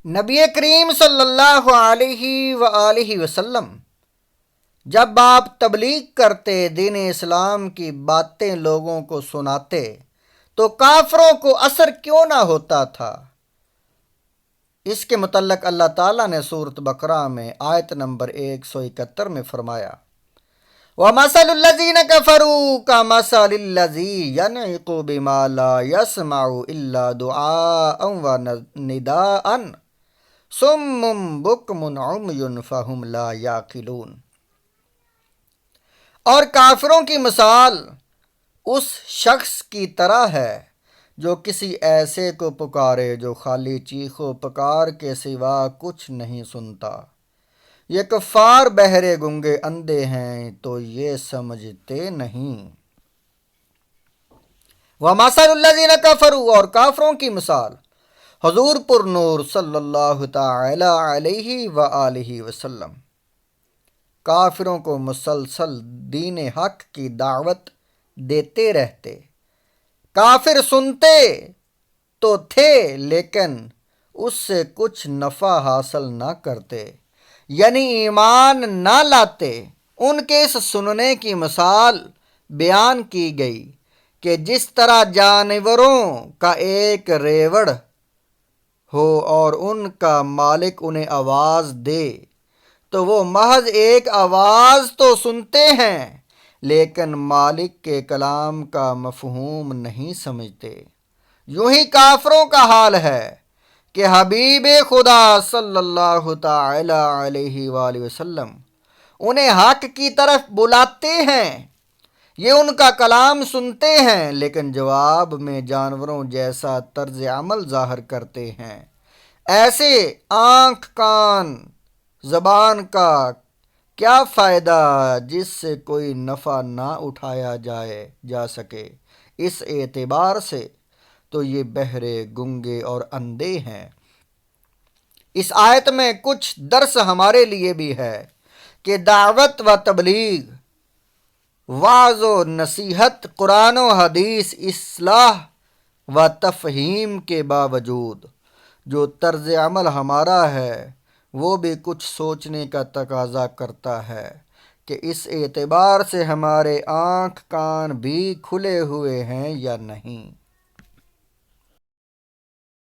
نبی کریم صلی اللہ علیہ وآلہ وسلم جب آپ تبلیغ کرتے، دین اسلام کی باتیں لوگوں کو سناتے، تو کافروں کو اثر کیوں نہ ہوتا تھا؟ اس کے متعلق اللہ تعالیٰ نے سورۃ بقرہ میں آیت نمبر 171 میں فرمایا، وَمَثَلُ الَّذِينَ كَفَرُوا كَمَثَلِ الَّذِي يَنْعِقُ بِمَا لَا يَسْمَعُ إِلَّا دُعَاءً وَنِدَاءً صُمٌّ بُكْمٌ عُمْيٌ فَهُمْ لَا يَعْقِلُونَ۔ اور کافروں کی مثال اس شخص کی طرح ہے جو کسی ایسے کو پکارے جو خالی چیخ و پکار کے سوا کچھ نہیں سنتا۔ یہ کفار بہرے گنگے اندھے ہیں تو یہ سمجھتے نہیں۔ وَمَثَلُ الَّذِينَ كَفَرُوا، اور کافروں کی مثال حضور پر نور صلی اللہ تعالی علیہ وآلہ وسلم کافروں کو مسلسل دین حق کی دعوت دیتے رہتے۔ کافر سنتے تو تھے لیکن اس سے کچھ نفع حاصل نہ کرتے، یعنی ایمان نہ لاتے۔ ان کے اس سننے کی مثال بیان کی گئی کہ جس طرح جانوروں کا ایک ریوڑ ہو اور ان کا مالک انہیں آواز دے تو وہ محض ایک آواز تو سنتے ہیں لیکن مالک کے کلام کا مفہوم نہیں سمجھتے۔ یوں ہی کافروں کا حال ہے کہ حبیب خدا صلی اللہ تعالی علیہ وآلہ وسلم انہیں حق کی طرف بلاتے ہیں، یہ ان کا کلام سنتے ہیں لیکن جواب میں جانوروں جیسا طرز عمل ظاہر کرتے ہیں۔ ایسے آنکھ، کان، زبان کا کیا فائدہ جس سے کوئی نفع نہ اٹھایا جا سکے؟ اس اعتبار سے تو یہ بہرے، گنگے اور اندھے ہیں۔ اس آیت میں کچھ درس ہمارے لیے بھی ہے کہ دعوت و تبلیغ، وعظ و نصیحت، قرآن و حدیث، اصلاح و تفہیم کے باوجود جو طرز عمل ہمارا ہے وہ بھی کچھ سوچنے کا تقاضا کرتا ہے کہ اس اعتبار سے ہمارے آنکھ، کان بھی کھلے ہوئے ہیں یا نہیں۔